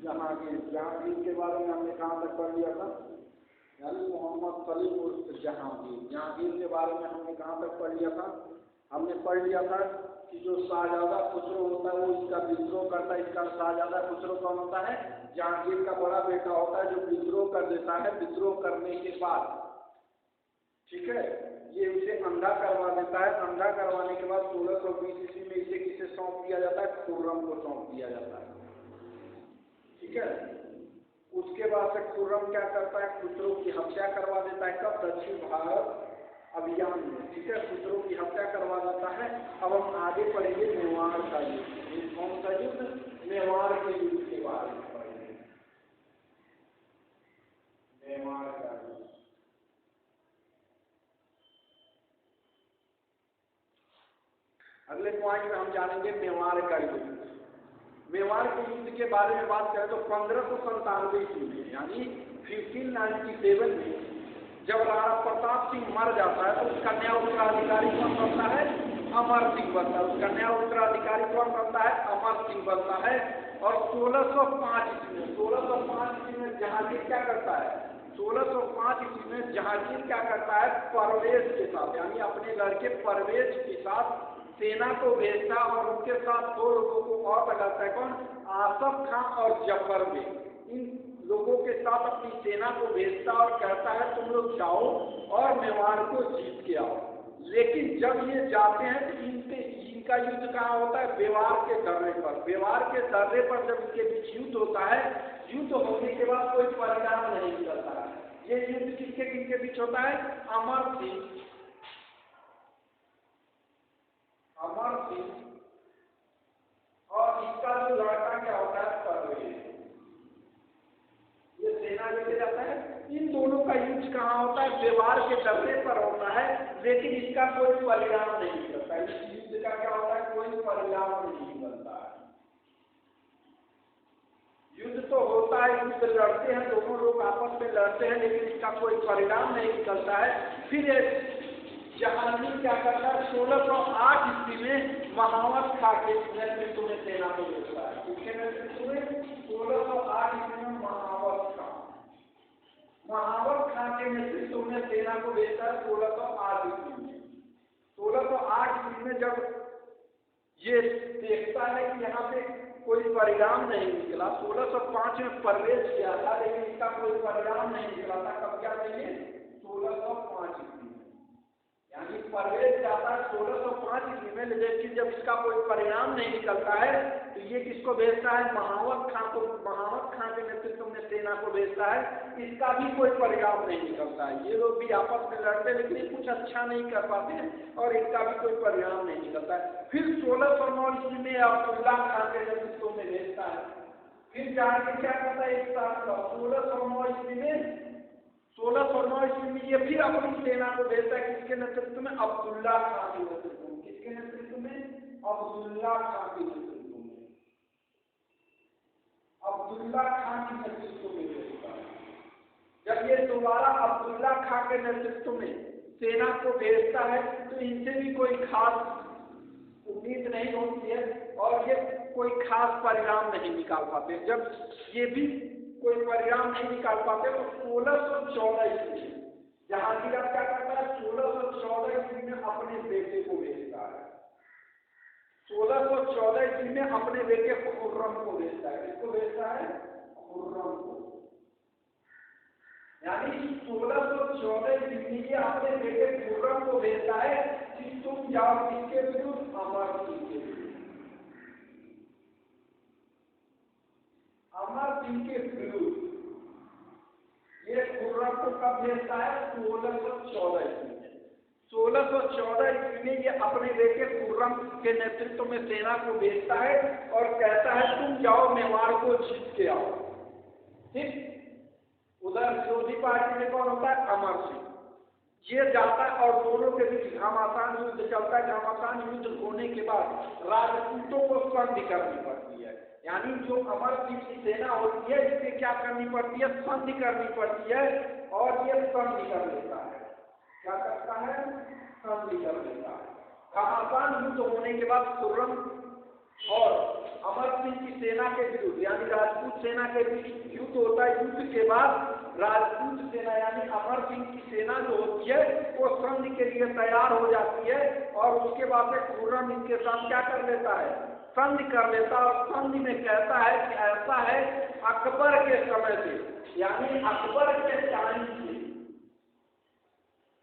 जहांगीर, जहांगीर के बारे में हमने कहाँ तक पढ़ लिया था? यानी मोहम्मद सलीम उर्फ जहांगीर, जहांगीर के बारे में हमने कहाँ तक पढ़ लिया था? हमने पढ़ लिया था कि जो शाहजादा खुसरो होता है वो इसका विद्रोह करता है। इसका शाहजादा खुसरो कौन होता है? जहांगीर का बड़ा बेटा होता है, जो विद्रोह कर देता है। विद्रोह करने के बाद, ठीक है, ये उसे अंधा करवा देता है। अंधा करवाने के बाद 1620 ईस्वी में इसे किसे सौंप दिया जाता है? खुर्रम को सौंप दिया जाता है, ठीक है। उसके बाद से खुर्रम क्या करता है? खुसरो की हत्या करवा देता है। कब? दक्षिण भारत अभियान में, ठीक है, खुसरो की हत्या करवा देता है। अब हम आगे पढ़ेंगे मेवाड़ का युद्ध। कौन सा युद्ध? मेवाड़ के युद्ध के बारे में पढ़ेंगे। मेवाड़ का युद्ध, अगले पॉइंट में हम जानेंगे मेवाड़ का युद्ध। मेवाड़ के युद्ध के बारे में बात करें तो 1597 ईस्वी में, यानी 1597 में जब राणा प्रताप सिंह मर जाता है तो उसका नया उत्तराधिकारी कौन बनता है? अमर सिंह बनता है। उसका नया उत्तराधिकारी कौन बनता है? अमर सिंह बनता है। और 1605 ईस्वी में जहांगीर क्या करता है? 1605 ईस्वी में जहांगीर क्या करता है? परवेज के साथ, यानी अपने लड़के परवेज के साथ सेना को भेजता और उनके साथ दो लोगों को और लगाता है। कौन? आसफ खां और जफर बेग। इन लोगों के साथ अपनी सेना को भेजता और कहता है तुम लोग जाओ और मेवाड़ को जीत के आओ। लेकिन जब ये जाते हैं तो इनका युद्ध कहाँ होता है? मेवाड़ के दर्रे पर। मेवाड़ के दर्रे पर जब इनके बीच युद्ध होता है, युद्ध होने के बाद कोई परिणाम नहीं निकलता है। ये युद्ध किसके बीच होता है? अमर सिंह और इसका जो लड़का क्या होता है? परवेज। ये सेना लेके जाता है। इन दोनों का युद्ध कहाँ होता है? मेवाड़ के दर्रे पर होता है, लेकिन इसका कोई परिणाम नहीं निकलता। इस युद्ध का क्या होता है? कोई परिणाम नहीं निकलता है। युद्ध तो होता है, युद्ध लड़ते हैं, दोनों लोग आपस में लड़ते हैं, लेकिन इसका कोई परिणाम नहीं निकलता है। फिर जहांगीर क्या करता है? 1608 ईस्वी में महावत खां के नेतृत्व में सेना को भेजता है। किसके नेतृत्व में? 1608 ईस्वी में महावत खां के नेतृत्व में सेना को भेजता है 1608 ईस्वी में। 1608 ईस्वी में जब ये देखता है कि यहाँ पे कोई परिणाम नहीं निकला, 1605 में परवेज किया था लेकिन इसका कोई परिणाम नहीं निकला था। कब क्या चाहिए? 1605 ईस्वी में, यानी परवेज जाता है 1605 ईस्वी में, लेकिन जब इसका कोई परिणाम नहीं निकलता है तो ये किसको भेजता है? महावत खां को। महावत खां के नेतृत्व में सेना को भेजता है। इसका भी कोई परिणाम नहीं निकलता है। ये लोग भी आपस में लड़ते लेकिन ये कुछ अच्छा नहीं कर पाते और इनका भी कोई परिणाम नहीं निकलता है। फिर 1609 ईस्वी में अब्दुल्ला खां के नेतृत्व में भेजता है। फिर जाके क्या करता है? एक साथ 1609 ईस्वी में ये फिर अपनी सेना को भेजता है। किसके नेतृत्व में? अब्दुल्ला खां के नेतृत्व में। किसके नेतृत्व में? अब्दुल्ला खां के नेतृत्व में। अब्दुल्ला खां के नेतृत्व में भेजता है। जब ये दोबारा अब्दुल्ला खां के नेतृत्व में सेना को भेजता है तो इनसे भी कोई खास उम्मीद नहीं होती है और ये कोई खास परिणाम नहीं निकाल पाते। जब ये भी कोई परिणाम नहीं निकाल पाते तो 1614 ईस्वी में जहांगीर क्या करता है? 1614 ईस्वी में अपने बेटे को भेजता है। 1614 ईस्वी में अपने बेटे खुर्रम को भेजता है। किसको भेजता है? खुर्रम को। यानी 1614 ईस्वी में ये अपने बेटे खुर्रम को भेजता है कि तुम जाओ किसके विरुद्ध? अमर सिंह के विरुद्ध। अमर सिंह के विरुद्ध ये खुर्रम को कब भेजता है? 1614 ईस्वी में। 1614 ईस्वी में ये अपने बेटे खुर्रम के नेतृत्व में सेना को भेजता है और कहता है तुम जाओ मेवाड़ को जीत के आओ। ठीक, उधर विरोधी पार्टी में कौन होता है? अमर सिंह। ये जाता है और दोनों के बीच घमासान युद्ध चलता है। घमासान युद्ध होने के बाद राजपूतों को संधि करनी पड़ती है। यानी जो अमर सिंह की सेना होती है इसे क्या करनी पड़ती है? संधि करनी पड़ती है और ये संधि कर लेता है। क्या करता है? संधि कर लेता है। घमासान युद्ध होने के बाद खुर्रम और अमर सिंह की सेना के विरुद्ध यानी राजपूत सेना के बीच युद्ध होता है। युद्ध के बाद राजपूत सेना यानी अमर सिंह की सेना जो होती है वो संधि के लिए तैयार हो जाती है और उसके बाद से खुर्रम इनके साथ क्या कर लेता है, संधि कर लेता है। और संधि में कहता है कि ऐसा है अकबर के समय से यानी अकबर के टाइम से,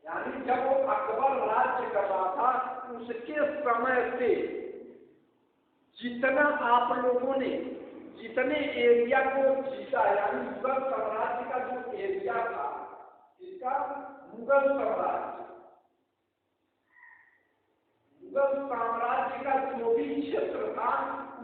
यानी जब वो अकबर राज्य कर रहा था उसके समय से जितना आप लोगों ने जितने एरिया को जीता यानी मुगल साम्राज्य का जो एरिया था, इसका मुगल साम्राज्य का जो भी क्षेत्र था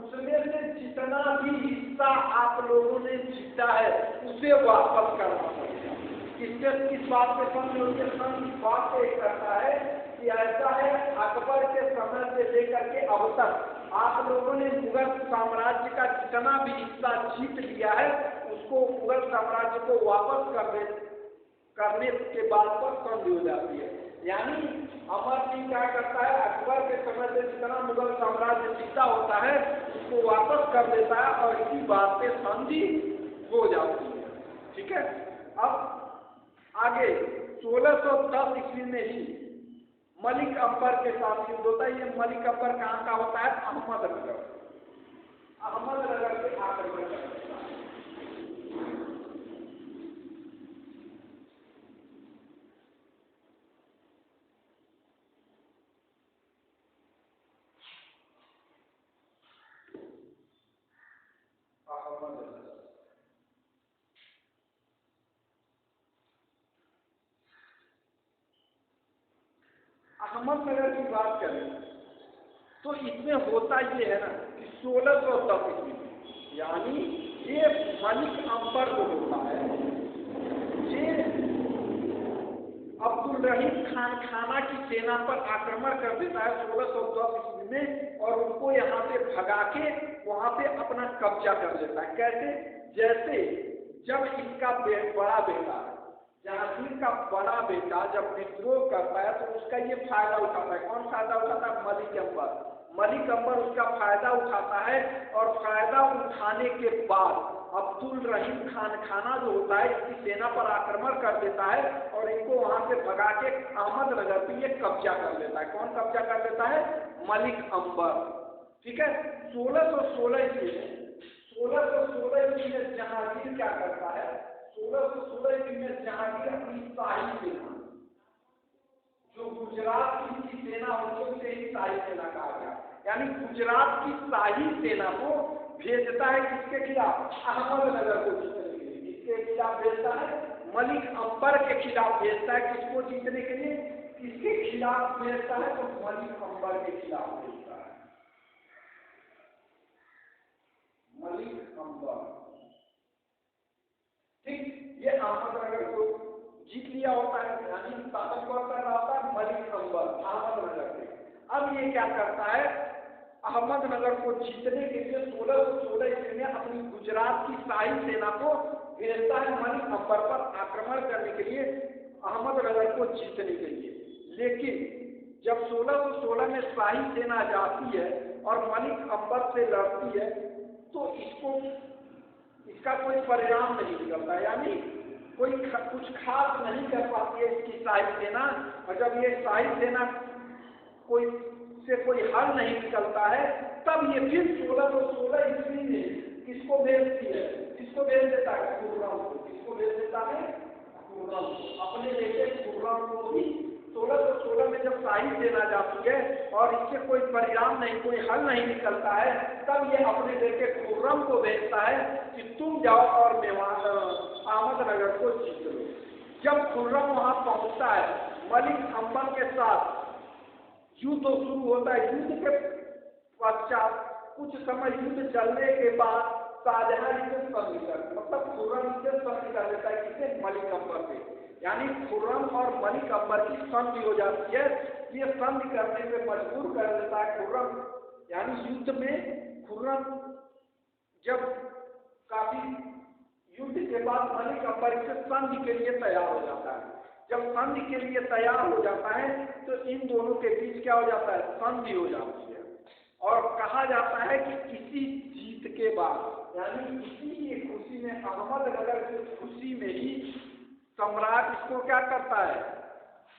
उसमें से जितना भी हिस्सा आप लोगों ने जीता है उसे वापस करना पड़ेगा। इससे किस बात पे इस बात पे करता है कि ऐसा है अकबर के समय से लेकर के अब तक आप लोगों ने मुगल साम्राज्य का जितना भी हिस्सा जीत लिया है उसको मुगल साम्राज्य को वापस करने के बाद पर संधि हो जाती है। यानी अमर सिंह क्या करता है, अकबर के समय से जितना मुगल साम्राज्य जीता होता है उसको वापस कर देता है और इसी बात पे संधि हो जाती है। ठीक है, अब आगे 1610 ईस्वी में ही मलिक अंबर के साथ युद्ध होता है। ये मलिक अंबर कहाँ का होता है, अहमदनगर से आक्रमण करता है। अहमदनगर की बात करें तो इसमें होता ये है ना कि 1610 ईस्वी यानी ये मलिक अंबर जो होता है ये अब्दुल रहीम खान खाना की सेना पर आक्रमण कर देता है 1610 ईस्वी में और उनको यहाँ से भगा के वहाँ पे अपना कब्जा कर लेता है। कैसे, जैसे जब इसका बड़ा बेटा जहांगीर का बड़ा बेटा जब विद्रोह करता है तो उसका ये फायदा उठाता है। कौन फायदा उठाता है, मलिक अंबर उसका फायदा उठाता है और फायदा उठाने के बाद अब्दुल रहीम खान खाना जो होता है इसकी सेना पर आक्रमण कर देता है और इनको वहां से भगा के अहमदनगर पे ये कब्जा कर लेता है। कौन कब्जा कर लेता है, मलिक अंबर। ठीक है, 1616 ईस्वी में जहांगीर क्या करता है, 1616 ईस्वी में जहांगीर अपनी शाही सेना जो गुजरात की सेना उसे ही शाही सेना कहा गया, यानी गुजरात की शाही सेना को भेजता है किसके खिलाफ, अहमदनगर को जीतने के लिए। किसके खिलाफ भेजता है, मलिक अंबर के खिलाफ भेजता है। किसको जीतने के लिए, किसके खिलाफ भेजता है, तो मलिक अंबर के खिलाफ भेजता है। मलिक अंबर, ठीक, ये अहमदनगर को जीत लिया होता है, यानी शासन कौन कर रहा होता है, मलिक अंबर अहमदनगर से। अब ये क्या करता है, अहमदनगर को जीतने के लिए 1616 ईस्वी में अपनी गुजरात की शाही सेना को भेजता है मलिक अंबर पर आक्रमण करने के लिए, अहमदनगर को जीतने के लिए। लेकिन जब 1616 में शाही सेना जाती है और मलिक अंबर से लड़ती है तो इसका कोई परिणाम नहीं निकलता, यानी कोई कुछ खास नहीं कर पाती है इसकी शाही सेना। और जब ये शाही सेना कोई हल नहीं निकलता है तब ये फिर 1616 ईस्वी में किसको भेजती है, किसको भेज देता है, खुर्रम को। किसको भेज देता है, खुर्रम को, अपने बेटे खुर्रम को भी। 1616 में जब शाही सेना जाती है और इससे कोई परिणाम नहीं, कोई हल नहीं निकलता है, तब ये अपने बेटे खुर्रम को भेजता है कि तुम जाओ और अहमदनगर को जीत लो। जब खुर्रम वहां पहुंचता है मलिक अंबर के साथ युद्ध शुरू होता है। युद्ध के पश्चात कुछ समय युद्ध चलने के बाद शाहजहां इसे संधि कर, मतलब खुर्रम इसे संधि कर देता है, किसे, मलिक अंबर से। यानी खुर्रम और मलिक अंबर की संधि हो जाती है। ये संधि करने पे मजबूर कर देता है खुर्रम, यानी युद्ध में खुर्रम जब काफी युद्ध के बाद मलिक अंबर से संधि के लिए तैयार हो जाता है। जब संधि के लिए तैयार हो जाता है तो इन दोनों के बीच क्या हो जाता है, संधि हो जाती है। और कहा जाता है कि इसी जीत के बाद, यानी इसी की खुशी में, अहमदनगर की खुशी में ही सम्राट इसको क्या करता है,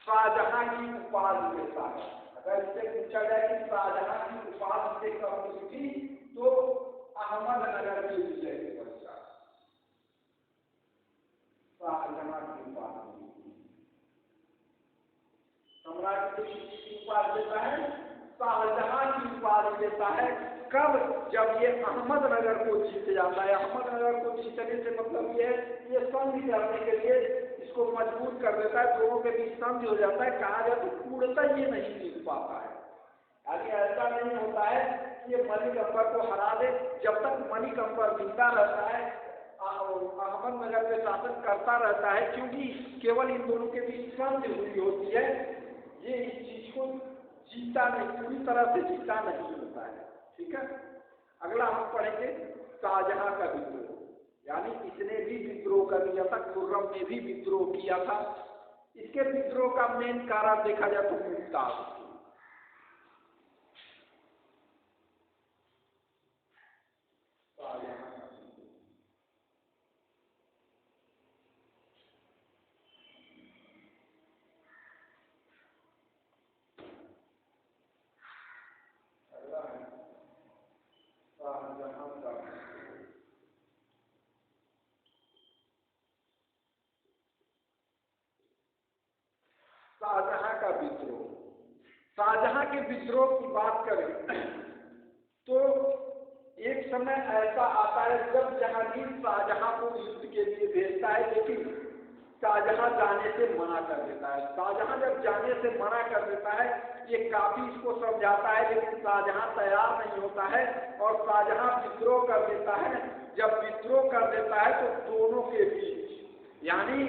शाहजहां की उपाधि देता है। अगर इससे पूछा जाए कि शाहजहां की उपाधि से कब मिली, तो अहमदनगर के विजय के पश्चात शाहजहां की उपाधि, सम्राट को किसकी उपाधि देता है, शाहजहां की उपाधि देता है। कब, जब ये अहमदनगर को जीत जाता है। अहमदनगर को जीतने से मतलब ये है, ये संधि करने के लिए इसको मजबूत कर देता है, दोनों के बीच संधि हो जाता है। कहा जाए तो पूर्णतः ये नहीं जीत पाता है, यानी ऐसा नहीं होता है कि ये मलिक अंबर को हरा दे। जब तक मलिक अंबर जिंदा रहता है, अहमदनगर पे शासन करता रहता है, क्योंकि केवल इन दोनों के बीच संधि हुई होती है, ये इस चीज को जीता नहीं, पूरी तरह से जीता नहीं होता है। ठीक है, अगला हम पढ़ेंगे शाहजहां का विद्रोह, यानी इसने भी विद्रोह कर दिया था, खुर्रम ने भी विद्रोह किया था। इसके विद्रोह का मेन कारण देखा जाए तो मुमताज, शाहजहां का विद्रोह। शाहजहां के विद्रोह की बात करें तो एक समय ऐसा आता है जब जहांगीर शाहजहां को युद्ध के लिए भेजता है, लेकिन शाहजहां जाने से मना कर देता है। शाहजहां जब जाने से मना कर देता है, ये काफी इसको समझाता है, लेकिन शाहजहां तैयार नहीं होता है और शाहजहां विद्रोह कर देता है। जब विद्रोह कर देता है तो दोनों के बीच, यानी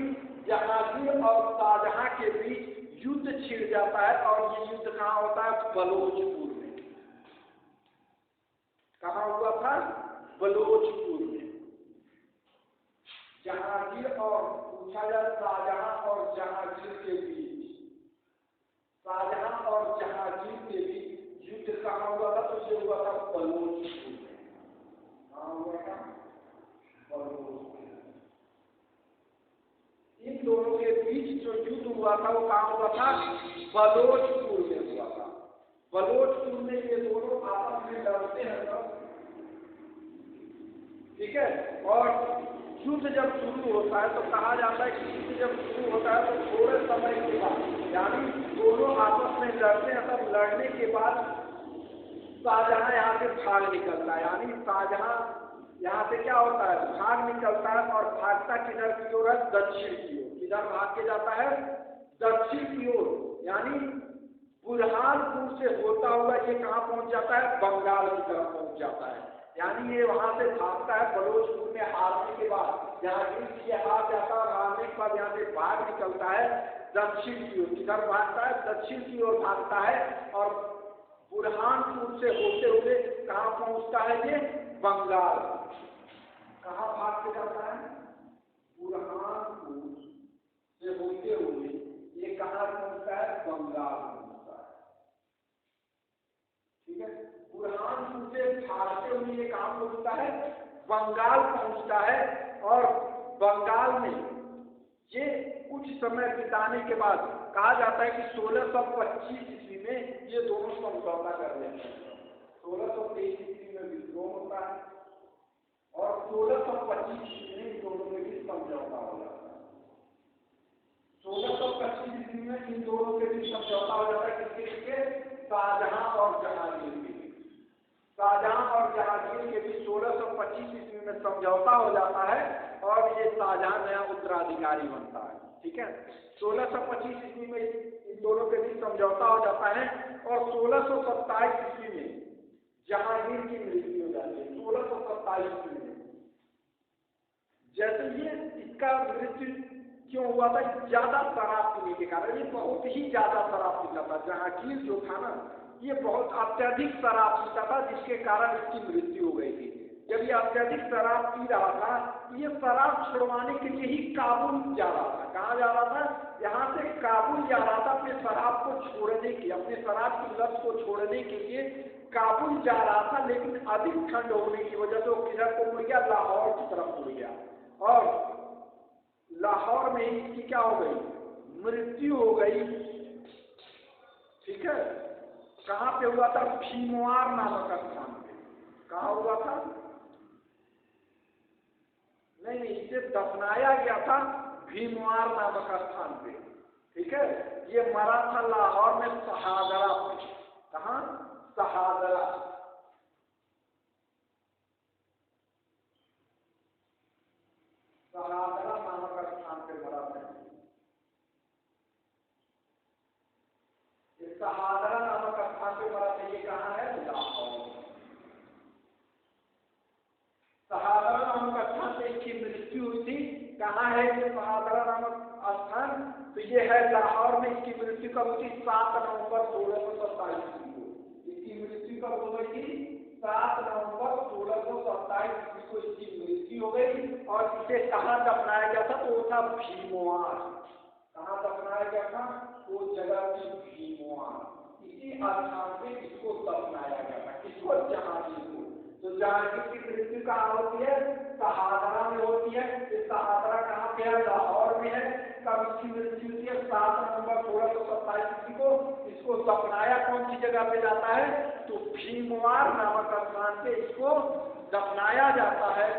जहांगीर और शाहजहां के बीच युद्ध छिड़ जाता है। और ये युद्ध कहाँ होता है, बलोचपुर में। कहाँ हुआ था, बलोचपुर में। जहांगीर और पूछा जाए शाहजहां और जहांगीर के बीच, शाहजहां और जहांगीर के बीच युद्ध कहाँ हुआ था, तो ये हुआ था बलोचपुर में। कहाँ हुआ था, बलोचपुर। इन दोनों के बीच जो युद्ध हुआ था वो कहाँ हुआ था, बलोचपुर में हुआ था। बलोचपुर में ये दोनों आपस में लड़ते हैं सब, ठीक है। और युद्ध जब शुरू होता है तो कहा जाता है कि युद्ध जब शुरू होता है तो थोड़े समय के बाद, यानी दोनों आपस में लड़ते हैं, तब लड़ने के बाद शाहजहां यहाँ से भाग निकलता है। यानी शाहजहां यहाँ से क्या होता है, भाग निकलता है। और भागता किधर की ओर है, दक्षिण की ओर। किधर भाग के जाता है, दक्षिण की ओर, यानी बुरहानपुर से होता हुआ ये कहाँ पहुंच जाता है, बंगाल की तरफ पहुंच जाता है। यानी ये वहां से भागता है, बलोचपुर में हारने के बाद, यहाँ ये हार जाता है, हारने के बाद यहाँ से भाग निकलता है दक्षिण की ओर। किधर भागता है, दक्षिण की ओर भागता है। और बुरहानपुर से होते हुए कहाँ पहुंचता है, ये बंगाल। कहाँ भाग के जाता है, बुरहानपुर से होते हुए ये कहाँ पहुंचता है, बंगाल पहुंचता है। ठीक है, बुरहानपुर से भागते हुए ये कहाँ पहुंचता है, बंगाल पहुंचता है। और बंगाल में ये कुछ समय बिताने के बाद कहा जाता है कि 1625 ईस्वी में ये दोनों समझौता कर लेते हैं। 1623 ईस्वी में विद्रोह होता है और 1625 ईस्वी में इन दोनों के बीच समझौता हो जाता है। 1625 ईस्वी में इन दोनों के बीच समझौता हो जाता है, किसके लिए, शाहजहां और जहांगीर के बीच। शाहजहां और जहांगीर के बीच 1625 ईस्वी में समझौता हो जाता है और ये शाहजहां नया उत्तराधिकारी बनता है। ठीक है, 1625 ईस्वी में इन दोनों के बीच समझौता हो जाता है और 1627 ईस्वी में जहांगीर की मृत्यु हो जाती है। 1627 ईस्वी में जैसे ये इसका मृत्यु क्यों हुआ था, ज्यादा शराब पीने के कारण। ये बहुत ही ज्यादा शराब पीता था, जहांगीर जो था ना ये बहुत अत्यधिक शराब पीता था, जिसके कारण इसकी मृत्यु हो गई थी। जब ये अत्यधिक शराब पी रहा था, ये शराब छुड़वाने के लिए ही काबुल जा रहा था। कहाँ जा रहा था, यहाँ से काबुल जा रहा था अपने शराब को छोड़ने की, अपने शराब की लत को छोड़ने के लिए काबुल जा रहा था, लेकिन अधिक ठंड होने की वजह से वो किधर को मुड़ गया, लाहौर की तरफ मुड़ गया, और लाहौर में इसकी क्या हो गई, मृत्यु हो गई। ठीक है, कहाँ पे हुआ था, भीमवार नामक स्थान पे। कहाँ हुआ था, नहीं, इसे दफनाया गया था भीमवार नामक स्थान पे। ठीक है, ये मरा था लाहौर में शहादरा पे। कहाँ, शहादरा। शहादरा नामक स्थान पे मरा था। ये शहादरा नामक स्थान पे मरा था। ये कहाँ है, लाहौर। शहादरा नामक स्थान पे इसकी मृत्यु हुई थी। कहाँ है ये शहादरा नामक स्थान, तो ये है लाहौर में। इसकी मृत्यु कब हुई थी, 7 नवंबर 1627 को। इसकी मृत्यु कब हो गई थी, 7 नवंबर 1627 को इसकी मृत्यु हो गई। और इसे कहाँ दफनाया गया था, तो वो था भीमवार। कहाँ दफनाया गया था, वो जगह थी भीमवार। इसी स्थान पे इसको दफनाया गया था। किसको, जहांगीर को। तो जहांगीर की मृत्यु कहाँ होती है, शहादरा में होती है। ये शहादरा कहाँ पे है, लाहौर में है। कब इसकी मृत्यु हुई है, 7 नवंबर 1627 को। इसको दफनाया कौन सी जगह पे जाता है, तो भीमवार नामक स्थान पे इसको दफनाया जाता है।